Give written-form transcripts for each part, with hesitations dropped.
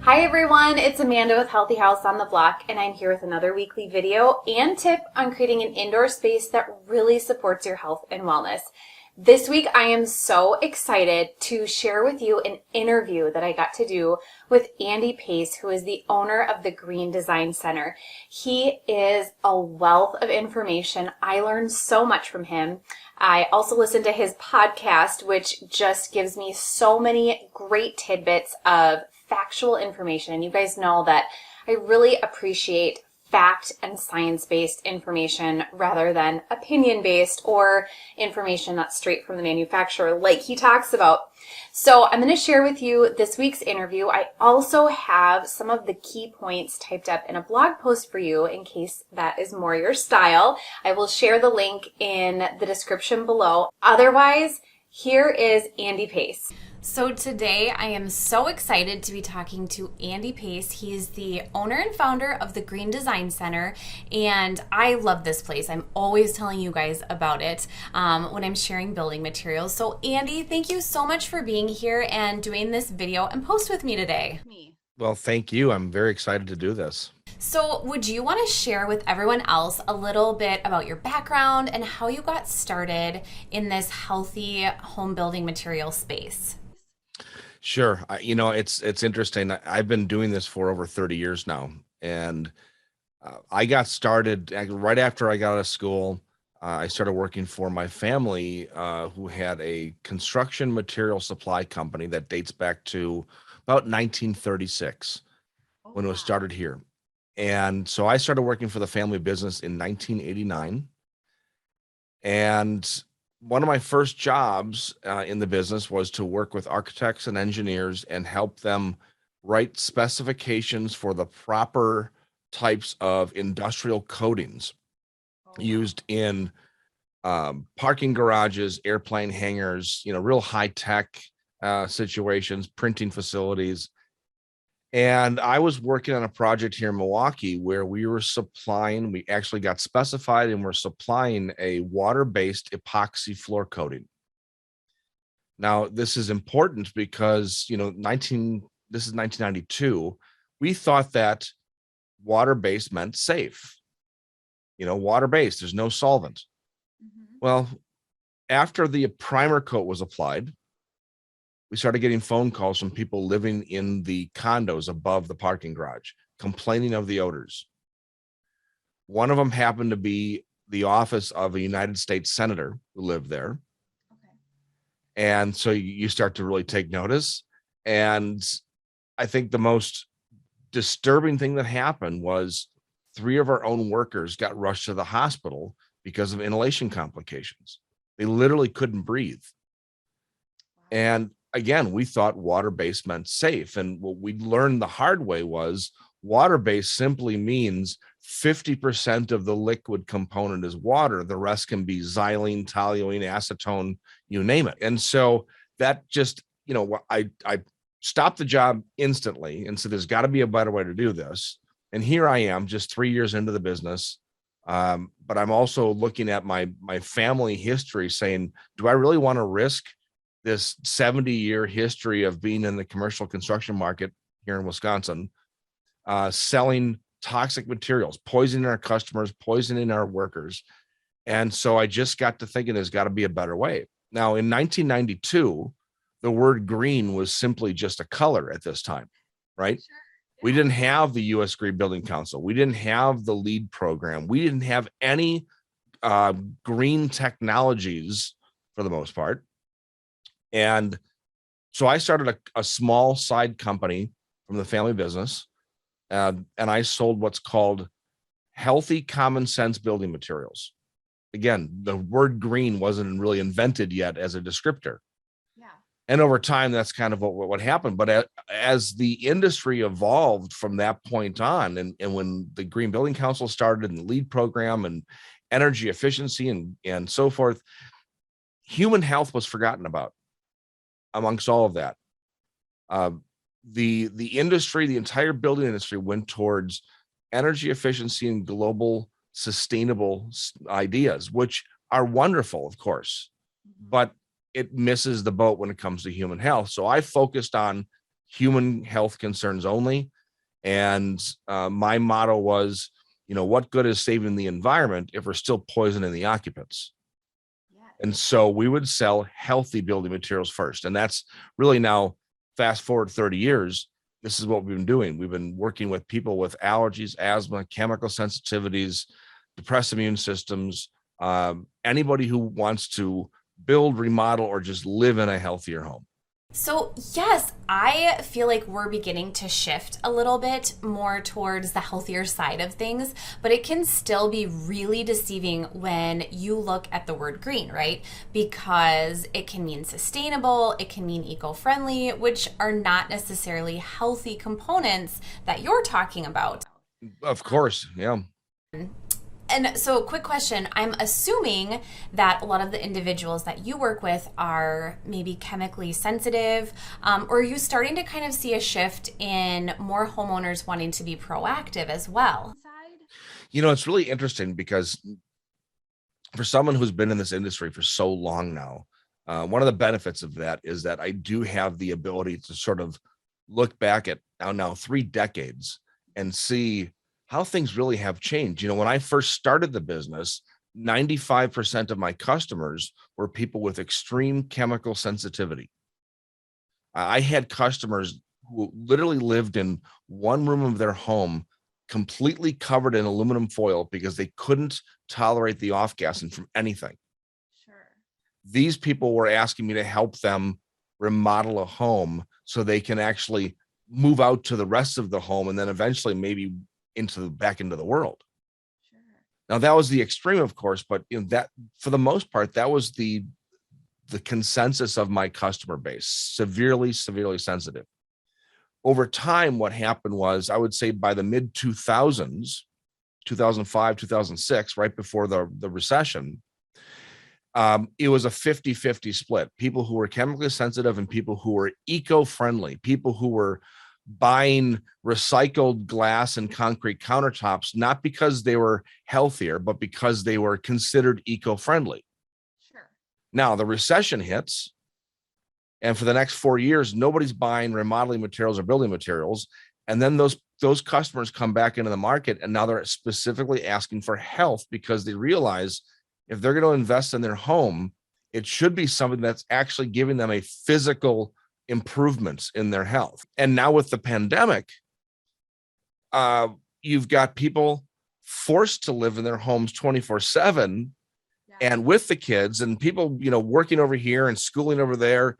Hi everyone, it's Amanda with Healthy House on the Block, and I'm here with another weekly video and tip on creating an indoor space that really supports your health and wellness. This week I am so excited to share with you an interview that I got to do with Andy Pace, who is the owner of the Green Design Center. He is a wealth of information. I learned so much from him. I also listened to his podcast, which just gives me so many great tidbits of factual information. And you guys know that I really appreciate fact and science-based information rather than opinion-based or information that's straight from the manufacturer like he talks about. So I'm going to share with you this week's interview. I also have some of the key points typed up in a blog post for you in case that is more your style. I will share the link in the description below. Otherwise, here is Andy Pace. So today I am so excited to be talking to Andy Pace. He is the owner and founder of the Green Design Center, and I love this place. I'm always telling you guys about it when I'm sharing building materials. So Andy, thank you so much for being here and doing this video and post with me today. Well, thank you. I'm very excited to do this. So would you want to share with everyone else a little bit about your background and how you got started in this healthy home building material space? Sure. It's interesting. I've been doing this for over 30 years now, and I got started right after I got out of school. I started working for my family, who had a construction material supply company that dates back to about 1936 when it was started here. And so I started working for the family business in 1989. And one of my first jobs in the business was to work with architects and engineers and help them write specifications for the proper types of industrial coatings used in parking garages, airplane hangars, real high tech situations, printing facilities. And I was working on a project here in Milwaukee where we actually got specified and we're supplying a water-based epoxy floor coating. Now, this is important because, this is 1992. We thought that water-based meant safe. Water-based, there's no solvent. Well, after the primer coat was applied, we started getting phone calls from people living in the condos above the parking garage, complaining of the odors. One of them happened to be the office of a United States senator who lived there. Okay. And so you start to really take notice. And I think the most disturbing thing that happened was 3 of our own workers got rushed to the hospital because of inhalation complications. They literally couldn't breathe. Wow. And again, we thought water-based meant safe. And what we learned the hard way was water-based simply means 50% of the liquid component is water. The rest can be xylene, toluene, acetone, you name it. And so that just, I stopped the job instantly and said, there's got to be a better way to do this. And here I am just 3 years into the business. But I'm also looking at my family history saying, do I really want to risk this 70-year history of being in the commercial construction market here in Wisconsin, selling toxic materials, poisoning our customers, poisoning our workers? And so I just got to thinking there's got to be a better way. Now, in 1992, the word green was simply just a color at this time, right? Sure. We didn't have the U.S. Green Building Council. We didn't have the LEED program. We didn't have any green technologies for the most part. And so I started a small side company from the family business, and I sold what's called healthy common sense building materials. Again, the word green wasn't really invented yet as a descriptor. Yeah. And over time, that's kind of what happened. But as the industry evolved from that point on, and when the Green Building Council started and the LEED program and energy efficiency and so forth, human health was forgotten about amongst all of that. The industry, the entire building industry went towards energy efficiency and global sustainable ideas, which are wonderful, of course, but it misses the boat when it comes to human health. So I focused on human health concerns only. And my motto was, what good is saving the environment if we're still poisoning the occupants? And so we would sell healthy building materials first. And that's really now, fast forward 30 years, this is what we've been doing. We've been working with people with allergies, asthma, chemical sensitivities, depressed immune systems, anybody who wants to build, remodel, or just live in a healthier home. So yes, I feel like we're beginning to shift a little bit more towards the healthier side of things, but it can still be really deceiving when you look at the word green, right? Because it can mean sustainable, it can mean eco-friendly, which are not necessarily healthy components that you're talking about. Of course, yeah. And so, quick question. I'm assuming that a lot of the individuals that you work with are maybe chemically sensitive, or are you starting to kind of see a shift in more homeowners wanting to be proactive as well? It's really interesting because for someone who's been in this industry for so long now, one of the benefits of that is that I do have the ability to sort of look back at now 3 decades and see how things really have changed. When I first started the business, 95% of my customers were people with extreme chemical sensitivity. I had customers who literally lived in one room of their home completely covered in aluminum foil because they couldn't tolerate the off-gassing from anything. Sure. These people were asking me to help them remodel a home so they can actually move out to the rest of the home and then eventually maybe back into the world. Sure. Now that was the extreme, of course, but that for the most part, that was the consensus of my customer base, severely sensitive. Over time, what happened was, I would say by the mid 2000s, 2005, 2006, right before the recession, it was a 50-50 split. People who were chemically sensitive and people who were eco-friendly, people who were buying recycled glass and concrete countertops, not because they were healthier, but because they were considered eco-friendly. Sure. Now the recession hits, and for the next 4 years, nobody's buying remodeling materials or building materials. And then those customers come back into the market, and now they're specifically asking for health because they realize if they're going to invest in their home, it should be something that's actually giving them a physical improvements in their health. And now with the pandemic, you've got people forced to live in their homes 24/7 and with the kids, and people, working over here and schooling over there.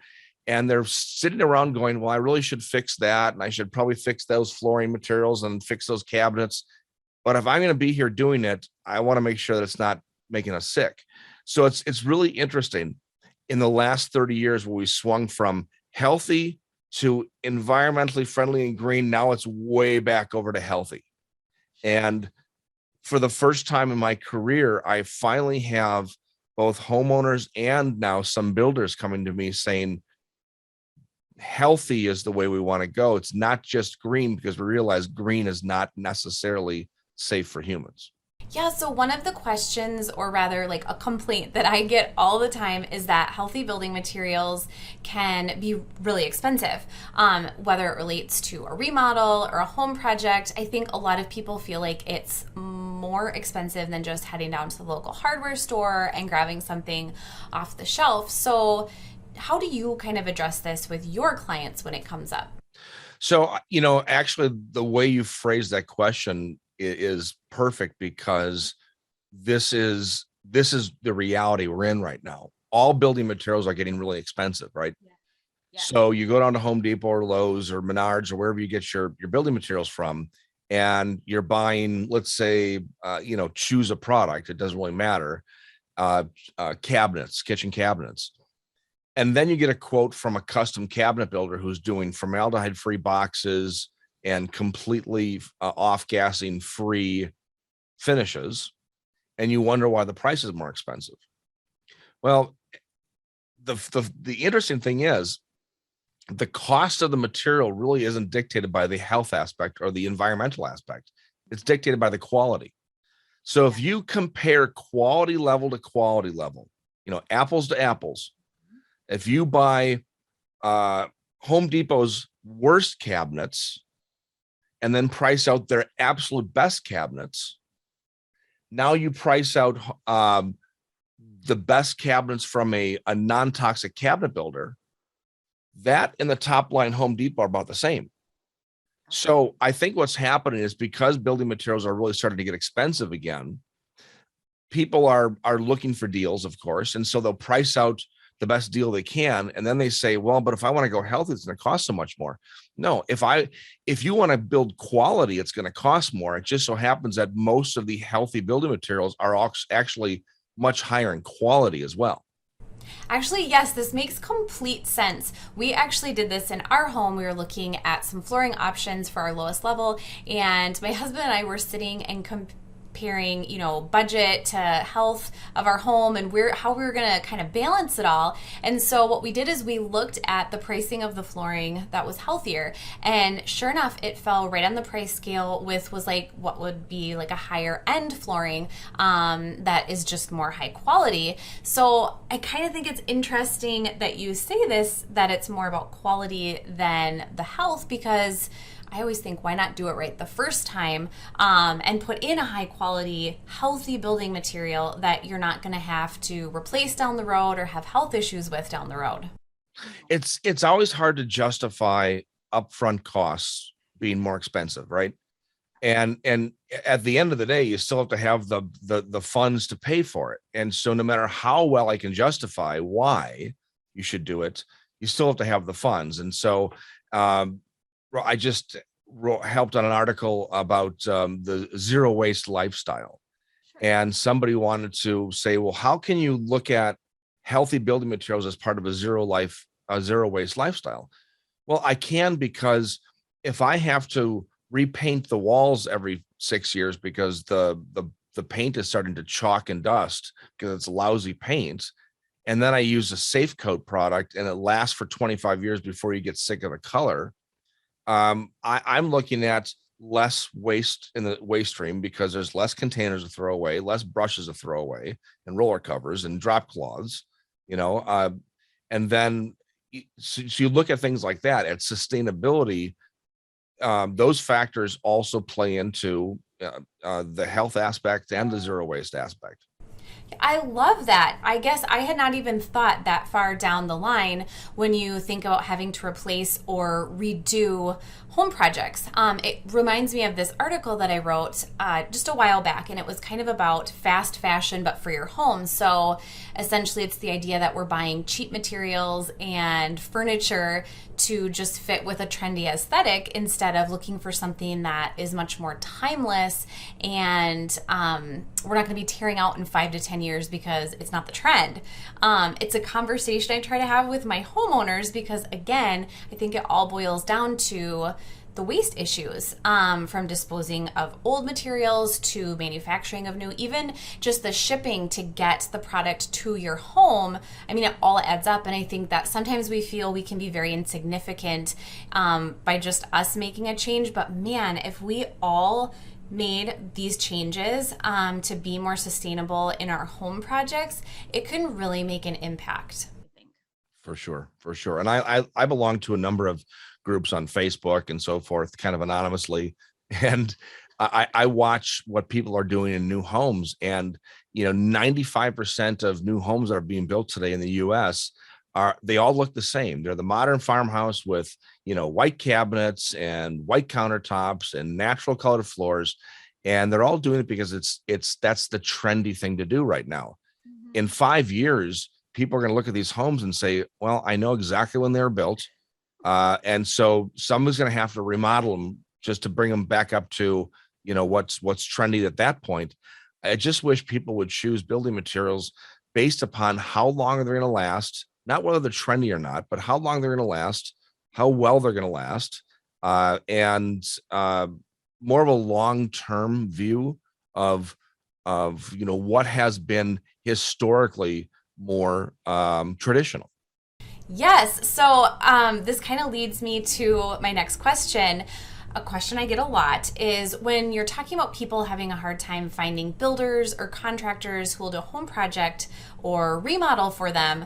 And they're sitting around going, well, I really should fix that. And I should probably fix those flooring materials and fix those cabinets. But if I'm going to be here doing it, I want to make sure that it's not making us sick. So it's really interesting. In the last 30 years, where we swung from healthy to environmentally friendly and green, now it's way back over to healthy. And for the first time in my career, I finally have both homeowners and now some builders coming to me saying, healthy is the way we want to go. It's not just green, because we realize green is not necessarily safe for humans. Yeah, so one of the questions, or rather like a complaint that I get all the time, is that healthy building materials can be really expensive, whether it relates to a remodel or a home project. I think a lot of people feel like it's more expensive than just heading down to the local hardware store and grabbing something off the shelf. So how do you kind of address this with your clients when it comes up? So, actually the way you phrase that question is perfect, because this is the reality we're in right now. All building materials are getting really expensive, right? Yeah. So you go down to Home Depot or Lowe's or Menards or wherever you get your building materials from, and you're buying, let's say, choose a product. It doesn't really matter. Cabinets, kitchen cabinets. And then you get a quote from a custom cabinet builder who's doing formaldehyde-free boxes and completely off-gassing free finishes. And you wonder why the price is more expensive. Well, the interesting thing is, the cost of the material really isn't dictated by the health aspect or the environmental aspect. It's dictated by the quality. So if you compare quality level to quality level, apples to apples, if you buy Home Depot's worst cabinets and then price out their absolute best cabinets. Now you price out the best cabinets from a non-toxic cabinet builder. That and the top line Home Depot are about the same. So I think what's happening is because building materials are really starting to get expensive again, people are looking for deals, of course, and so they'll price out the best deal they can, and then they say, well, but if I want to go healthy, it's going to cost so much more. No, if you want to build quality, it's going to cost more. It just so happens that most of the healthy building materials are actually much higher in quality as well. Actually, yes, this makes complete sense. We actually did this in our home. We were looking at some flooring options for our lowest level, and my husband and I were sitting and comparing, budget to health of our home and how we were going to kind of balance it all. And so what we did is we looked at the pricing of the flooring that was healthier, and sure enough, it fell right on the price scale with what would be like a higher end flooring that is just more high quality. So I kind of think it's interesting that you say this, that it's more about quality than the health, because I always think, why not do it right the first time and put in a high quality, healthy building material that you're not going to have to replace down the road or have health issues with down the road. It's always hard to justify upfront costs being more expensive, right? And at the end of the day, you still have to have the funds to pay for it. And so no matter how well I can justify why you should do it, you still have to have the funds. And so I just helped on an article about the zero waste lifestyle. Sure. And somebody wanted to say, well, how can you look at healthy building materials as part of a zero waste lifestyle? Well, I can, because if I have to repaint the walls every 6 years because the paint is starting to chalk and dust because it's lousy paint, and then I use a safe coat product and it lasts for 25 years before you get sick of the color, I'm looking at less waste in the waste stream because there's less containers to throw away, less brushes to throw away, and roller covers and drop cloths, and then so you look at things like that at sustainability. Those factors also play into the health aspect and the zero waste aspect. I love that. I guess I had not even thought that far down the line when you think about having to replace or redo home projects. It reminds me of this article that I wrote just a while back, and it was kind of about fast fashion, but for your home. So essentially, it's the idea that we're buying cheap materials and furniture to just fit with a trendy aesthetic instead of looking for something that is much more timeless, and we're not going to be tearing out in 5 to 10 years because it's not the trend. It's a conversation I try to have with my homeowners because, again, I think it all boils down to the waste issues, from disposing of old materials to manufacturing of new, even just the shipping to get the product to your home. I mean, it all adds up. And I think that sometimes we feel we can be very insignificant by just us making a change. But man, if we all made these changes to be more sustainable in our home projects, it can really make an impact. For sure. And I belong to a number of groups on Facebook and so forth, kind of anonymously. And I watch what people are doing in new homes. And, 95% of new homes that are being built today in the US they all look the same. They're the modern farmhouse with, white cabinets and white countertops and natural colored floors. And they're all doing it because that's the trendy thing to do right now. Mm-hmm. In 5 years, people are going to look at these homes and say, well, I know exactly when they were built. And so someone's going to have to remodel them just to bring them back up to, what's trendy at that point. I just wish people would choose building materials based upon how long they're going to last, not whether they're trendy or not, but how long they're going to last, how well they're going to last, and more of a long-term view of what has been historically more traditional. Yes. So this kind of leads me to my next question. A question I get a lot is when you're talking about people having a hard time finding builders or contractors who will do a home project or remodel for them,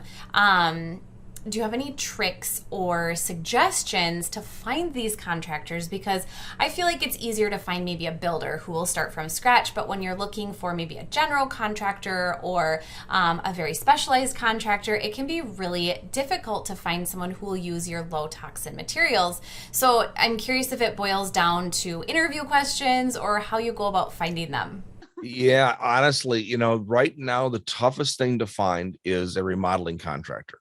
do you have any tricks or suggestions to find these contractors? Because I feel like it's easier to find maybe a builder who will start from scratch, but when you're looking for maybe a general contractor or a very specialized contractor, it can be really difficult to find someone who will use your low toxin materials. So I'm curious if it boils down to interview questions or how you go about finding them. Yeah, honestly, right now the toughest thing to find is a remodeling contractor.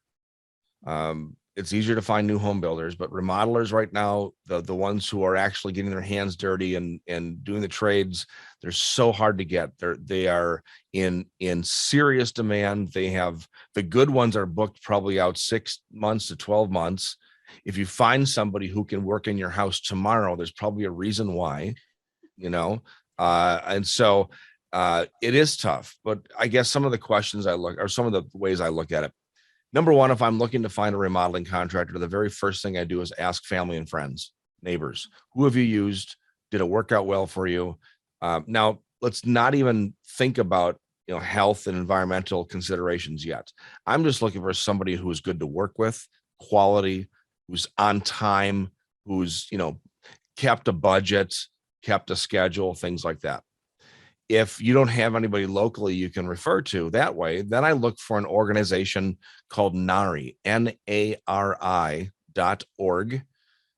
It's easier to find new home builders, but remodelers right now, the ones who are actually getting their hands dirty and doing the trades, they're so hard to get. They are in serious demand. They have the good ones are booked probably out 6 months to 12 months. If you find somebody who can work in your house tomorrow, there's probably a reason why, you know. And so it is tough, but I guess some of the questions some of the ways I look at it. Number one, if I'm looking to find a remodeling contractor, the very first thing I do is ask family and friends, neighbors, who have you used? Did it work out well for you? Now, let's not even think about health and environmental considerations yet. I'm just looking for somebody who is good to work with, quality, who's on time, who's kept a budget, kept a schedule, things like that. If you don't have anybody locally you can refer to that way, then I look for an organization called NARI, NARI.org,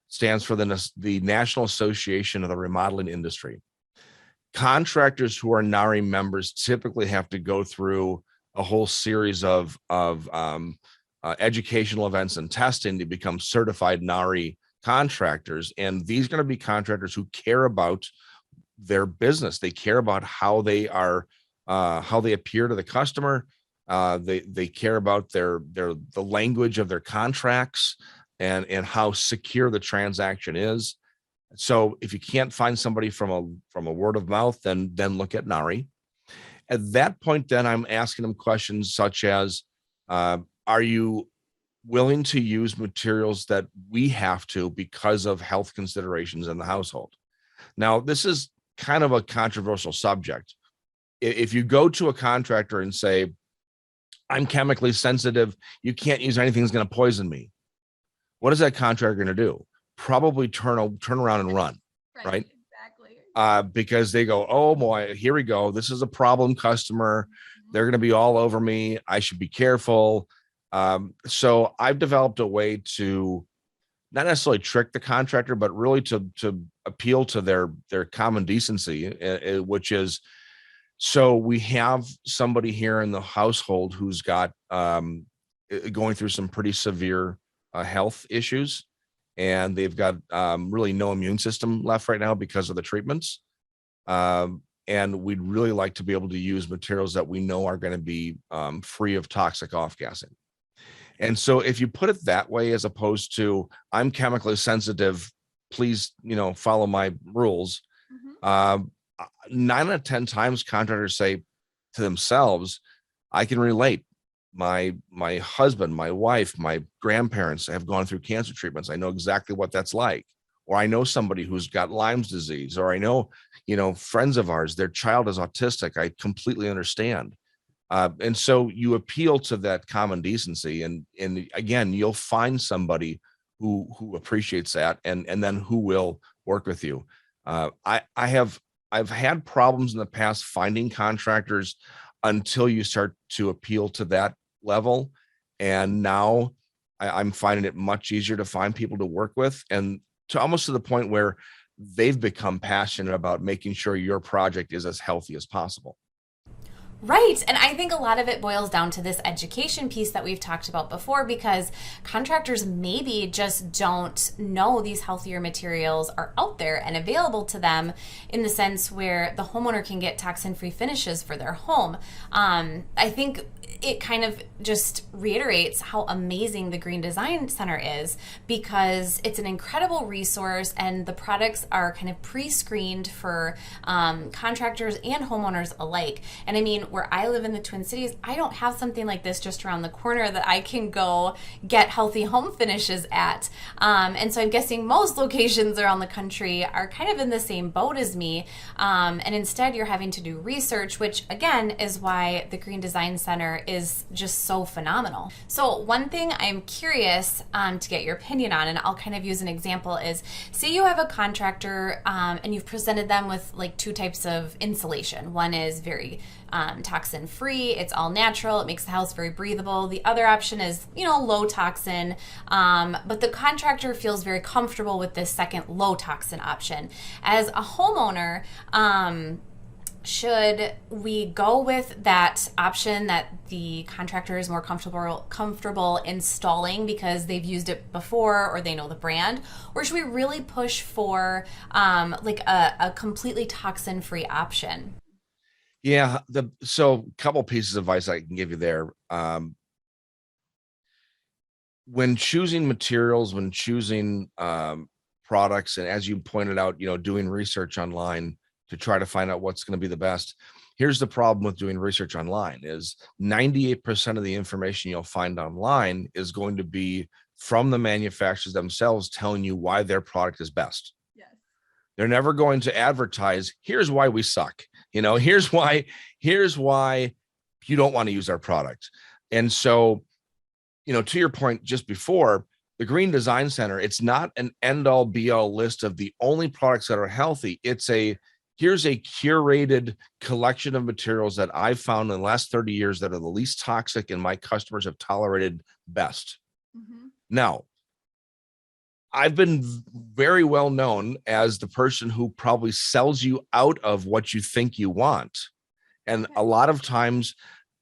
stands for the National Association of the Remodeling Industry. Contractors who are NARI members typically have to go through a whole series of educational events and testing to become certified NARI contractors. And these are going to be contractors who care about their business. They care about how they appear to the customer. They care about the language of their contracts and how secure the transaction is. So if you can't find somebody from a word of mouth, then look at NARI. At that point, then I'm asking them questions such as, are you willing to use materials that we have to because of health considerations in the household? Now, this is kind of a controversial subject. If you go to a contractor and say, I'm chemically sensitive, you can't use anything that's going to poison me, what is that contractor going to do? Probably turn around and run, right? Exactly. Because they go, oh boy, here we go. This is a problem customer. They're going to be all over me. I should be careful. So I've developed a way to not necessarily trick the contractor, but really to appeal to their common decency, which is, so we have somebody here in the household who's got going through some pretty severe health issues, and they've got really no immune system left right now because of the treatments. And we'd really like to be able to use materials that we know are going to be free of toxic off-gassing. And so if you put it that way, as opposed to I'm chemically sensitive, please, follow my rules. 9 out of 10 times contractors say to themselves, I can relate. My husband, my wife, my grandparents have gone through cancer treatments. I know exactly what that's like. Or I know somebody who's got Lyme's disease, or I know, friends of ours, their child is autistic. I completely understand. And so you appeal to that common decency, and again, you'll find somebody who appreciates that, and then who will work with you. I've had problems in the past finding contractors until you start to appeal to that level, and now I'm finding it much easier to find people to work with, and to almost to the point where they've become passionate about making sure your project is as healthy as possible. Right. And I think a lot of it boils down to this education piece that we've talked about before, because contractors maybe just don't know these healthier materials are out there and available to them, in the sense where the homeowner can get toxin-free finishes for their home. I think it kind of just reiterates how amazing the Green Design Center is, because it's an incredible resource, and the products are kind of pre-screened for contractors and homeowners alike. And I mean, where I live in the Twin Cities, I don't have something like this just around the corner that I can go get healthy home finishes at. And so I'm guessing most locations around the country are kind of in the same boat as me. And instead you're having to do research, which again is why the Green Design Center is just so phenomenal. So one thing I'm curious to get your opinion on, and I'll kind of use an example, is say you have a contractor and you've presented them with like two types of insulation. One is very toxin free, it's all natural, it makes the house very breathable. The other option is, low toxin, but the contractor feels very comfortable with this second low toxin option. As a homeowner, should we go with that option that the contractor is more comfortable installing because they've used it before or they know the brand? Or should we really push for like a completely toxin-free option? Yeah. So a couple pieces of advice I can give you there. When choosing materials, when choosing products, and as you pointed out, doing research online to try to find out what's going to be the best. Here's the problem with doing research online is 98% of the information you'll find online is going to be from the manufacturers themselves telling you why their product is best. Yes. They're never going to advertise, here's why we suck. Here's why you don't want to use our product. And so, to your point just before, the Green Design Center, it's not an end all be all list of the only products that are healthy. Here's a curated collection of materials that I've found in the last 30 years that are the least toxic and my customers have tolerated best. Mm-hmm. Now, I've been very well known as the person who probably sells you out of what you think you want. And a lot of times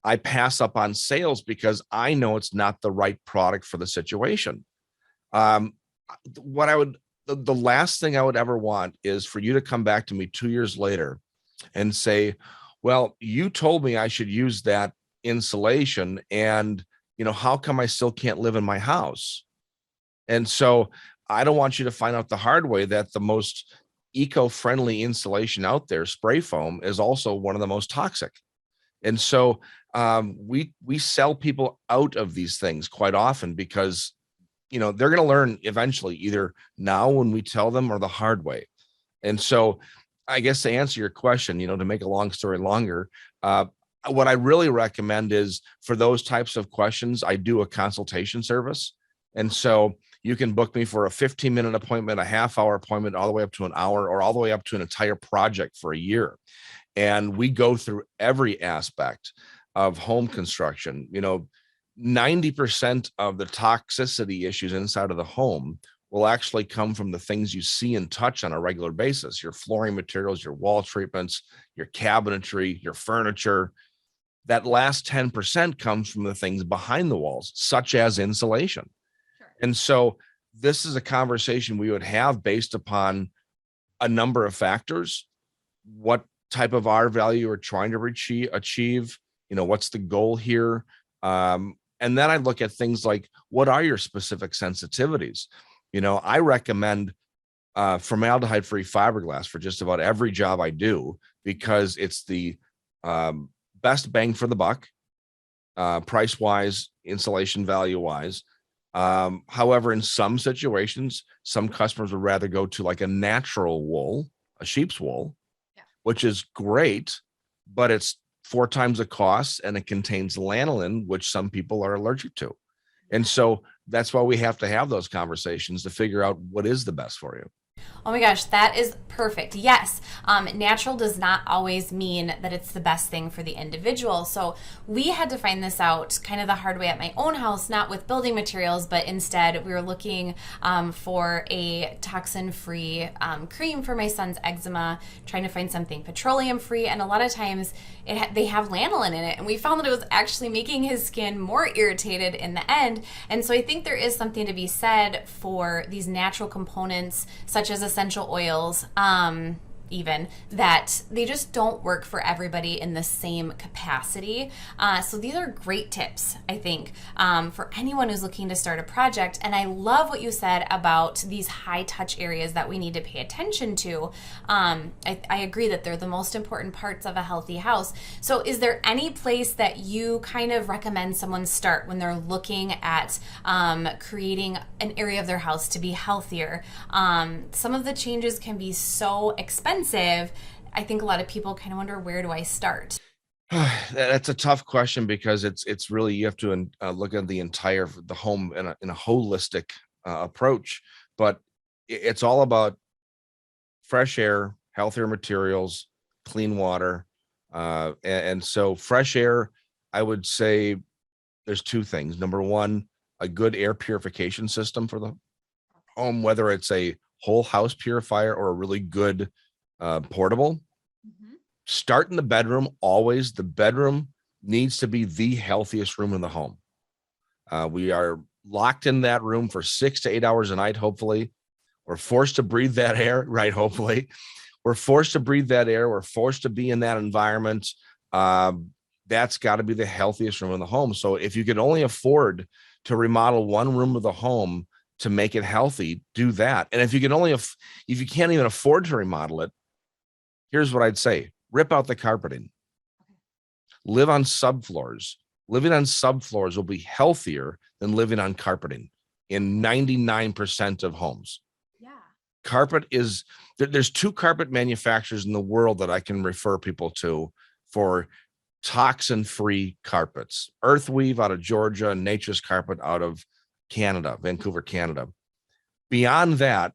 I pass up on sales because I know it's not the right product for the situation. The last thing I would ever want is for you to come back to me 2 years later and say, well, you told me I should use that insulation and, how come I still can't live in my house? And so I don't want you to find out the hard way that the most eco-friendly insulation out there, spray foam, is also one of the most toxic. And so we sell people out of these things quite often because they're going to learn eventually, either now when we tell them or the hard way. And so I guess to answer your question, to make a long story longer, what I really recommend is for those types of questions, I do a consultation service. And so you can book me for a 15-minute appointment, a half-hour appointment, all the way up to an hour, or all the way up to an entire project for a year. And we go through every aspect of home construction. 90% of the toxicity issues inside of the home will actually come from the things you see and touch on a regular basis, your flooring materials, your wall treatments, your cabinetry, your furniture. That last 10% comes from the things behind the walls, such as insulation. Sure. And so this is a conversation we would have based upon a number of factors. What type of R value we're trying to achieve, what's the goal here? And then I look at things like, what are your specific sensitivities? I recommend formaldehyde-free fiberglass for just about every job I do because it's the best bang for the buck, price-wise, insulation value-wise. However, in some situations, some customers would rather go to like a natural wool, a sheep's wool, which is great, but it's 4 times the cost and it contains lanolin, which some people are allergic to. And so that's why we have to have those conversations to figure out what is the best for you. Oh my gosh, that is perfect. Yes, natural does not always mean that it's the best thing for the individual. So we had to find this out kind of the hard way at my own house, not with building materials, but instead we were looking for a toxin-free cream for my son's eczema, trying to find something petroleum-free, and a lot of times they have lanolin in it, and we found that it was actually making his skin more irritated in the end. And so I think there is something to be said for these natural components, such as essential oils, even, that they just don't work for everybody in the same capacity. So these are great tips, I think, for anyone who's looking to start a project. And I love what you said about these high touch areas that we need to pay attention to. I agree that they're the most important parts of a healthy house. So is there any place that you kind of recommend someone start when they're looking at creating an area of their house to be healthier? Some of the changes can be so expensive. I think a lot of people kind of wonder, where do I start? That's a tough question, because it's really, you have to look at the home in a holistic approach. But it's all about fresh air, healthier materials, clean water, and so fresh air. I would say there's two things. Number one, a good air purification system for the home, whether it's a whole house purifier or a really good portable. Start in the bedroom. Always, the bedroom needs to be the healthiest room in the home. We are locked in that room for 6 to 8 hours a night. Hopefully, we're forced to breathe that air, right? Hopefully, we're forced to breathe that air. We're forced to be in that environment. That's got to be the healthiest room in the home. So if you can only afford to remodel one room of the home to make it healthy, do that. And if you can't even afford to remodel it, here's what I'd say: rip out the carpeting. Live on subfloors. Living on subfloors will be healthier than living on carpeting in 99% of homes. Yeah. Carpet is, there's two carpet manufacturers in the world that I can refer people to for toxin-free carpets: Earthweave out of Georgia and Nature's Carpet out of Canada, Vancouver, Canada. Beyond that,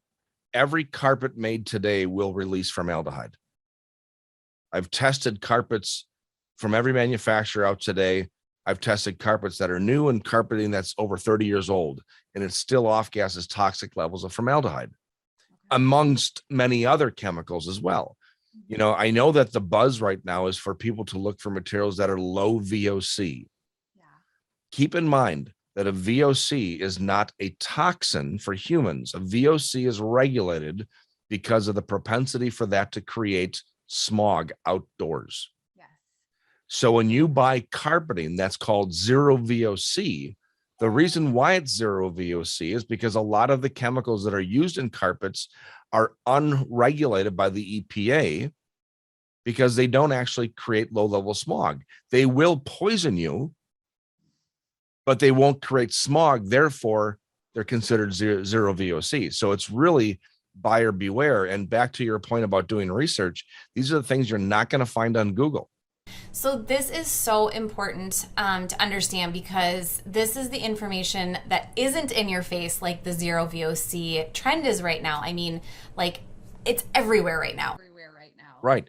every carpet made today will release formaldehyde. I've tested carpets from every manufacturer out today. I've tested carpets that are new and carpeting that's over 30 years old, and it still off-gases toxic levels of formaldehyde, amongst many other chemicals as well. You know, I know that the buzz right now is for people to look for materials that are low VOC. Yeah. Keep in mind that a VOC is not a toxin for humans. A VOC is regulated because of the propensity for that to create smog outdoors. Yes. So when you buy carpeting that's called zero VOC, the reason why it's zero VOC is because a lot of the chemicals that are used in carpets are unregulated by the EPA, because they don't actually create low-level smog. They will poison you, but they won't create smog. Therefore, they're considered zero VOC. So it's really buyer beware. And back to your point about doing research, these are the things you're not going to find on Google. So this is so important to understand, because this is the information that isn't in your face like the zero VOC trend is right now. I mean, like, it's everywhere right now. Right.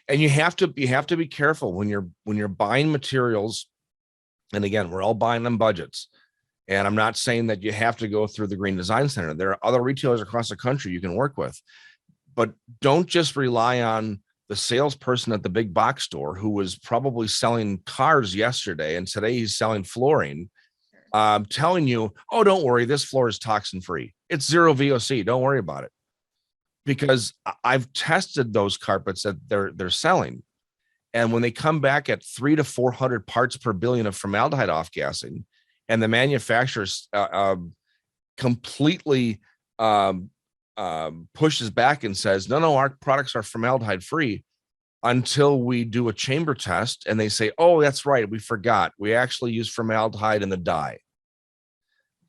And you have to be careful when you're buying materials. And again, we're all buying on budgets. And I'm not saying that you have to go through the Green Design Center. There are other retailers across the country you can work with, but don't just rely on the salesperson at the big box store who was probably selling cars yesterday and today he's selling flooring, telling you, oh, don't worry, this floor is toxin free. It's zero VOC. Don't worry about it. Because I've tested those carpets that they're selling. And when they come back at 300 to 400 parts per billion of formaldehyde off-gassing, and the manufacturers completely pushes back and says, no, our products are formaldehyde free, until we do a chamber test and they say, oh, that's right, we forgot. We actually use formaldehyde in the dye.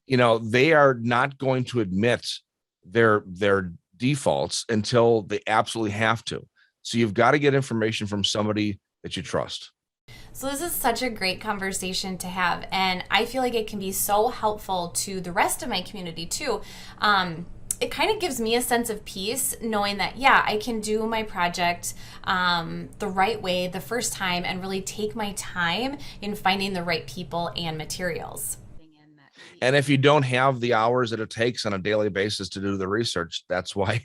You know, they are not going to admit their defaults until they absolutely have to. So you've got to get information from somebody that you trust. So this is such a great conversation to have, and I feel like it can be so helpful to the rest of my community too. It kind of gives me a sense of peace knowing that, yeah, I can do my project the right way the first time and really take my time in finding the right people and materials. And if you don't have the hours that it takes on a daily basis to do the research, that's why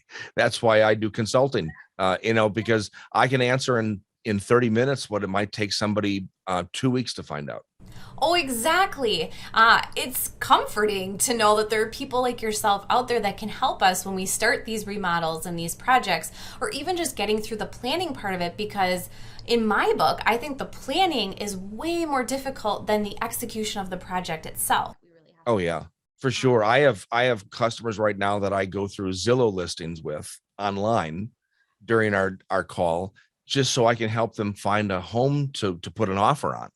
I do consulting, because I can answer in in 30 minutes what it might take somebody 2 weeks to find out. Oh, exactly. It's comforting to know that there are people like yourself out there that can help us when we start these remodels and these projects, or even just getting through the planning part of it, because in my book, I think the planning is way more difficult than the execution of the project itself. Oh yeah, for sure. I have customers right now that I go through Zillow listings with online during our call, just so I can help them find a home to put an offer on,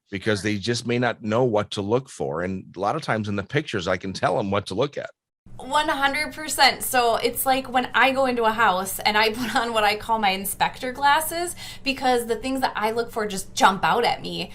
because they just may not know what to look for. And a lot of times in the pictures, I can tell them what to look at. 100%. So it's like when I go into a house and I put on what I call my inspector glasses, because the things that I look for just jump out at me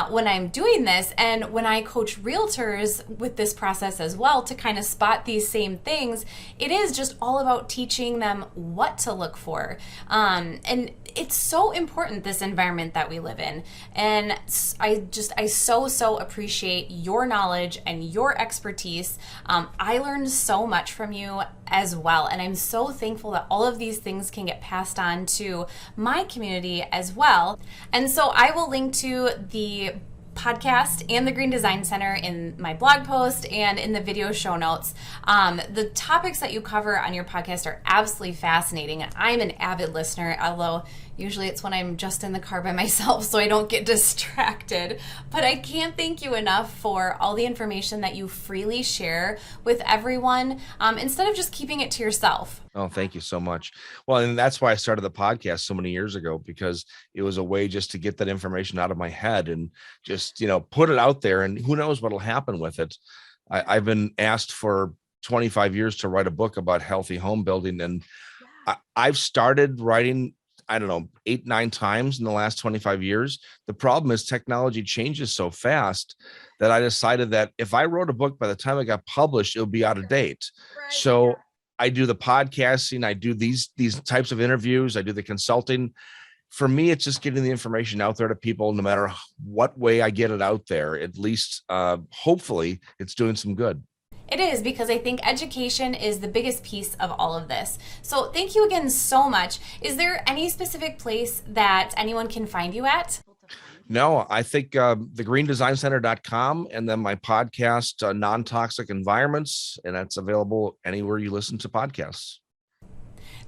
when I'm doing this. And when I coach realtors with this process as well to kind of spot these same things, it is just all about teaching them what to look for. And it's so important, this environment that we live in. And I so appreciate your knowledge and your expertise. I learned so much from you as well. And I'm so thankful that all of these things can get passed on to my community as well. And so I will link to the podcast and the Green Design Center in my blog post and in the video show notes. The topics that you cover on your podcast are absolutely fascinating, and I'm an avid listener, although usually it's when I'm just in the car by myself so I don't get distracted. But I can't thank you enough for all the information that you freely share with everyone, instead of just keeping it to yourself. Oh, thank you so much. Well, and that's why I started the podcast so many years ago, because it was a way just to get that information out of my head and just, put it out there, and who knows what'll happen with it. I've been asked for 25 years to write a book about healthy home building, and I've started writing, I don't know, 8, 9 times in the last 25 years. The problem is technology changes so fast that I decided that if I wrote a book, by the time it got published, it'll be out of date. Right, so yeah. I do the podcasting, I do these types of interviews, I do the consulting. For me, it's just getting the information out there to people, no matter what way I get it out there. At least, hopefully, it's doing some good. It is, because I think education is the biggest piece of all of this. So thank you again so much. Is there any specific place that anyone can find you at? No, I think thegreendesignCenter.com, and then my podcast, Non-Toxic Environments, and that's available anywhere you listen to podcasts.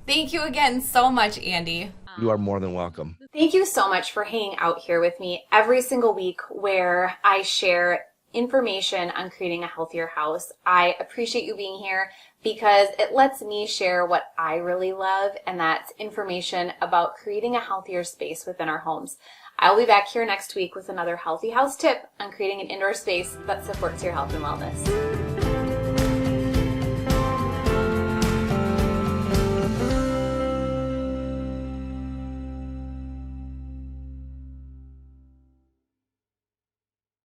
Thank you again so much, Andy. You are more than welcome. Thank you so much for hanging out here with me every single week, where I share information on creating a healthier house. I appreciate you being here because it lets me share what I really love, and that's information about creating a healthier space within our homes. I'll be back here next week with another healthy house tip on creating an indoor space that supports your health and wellness.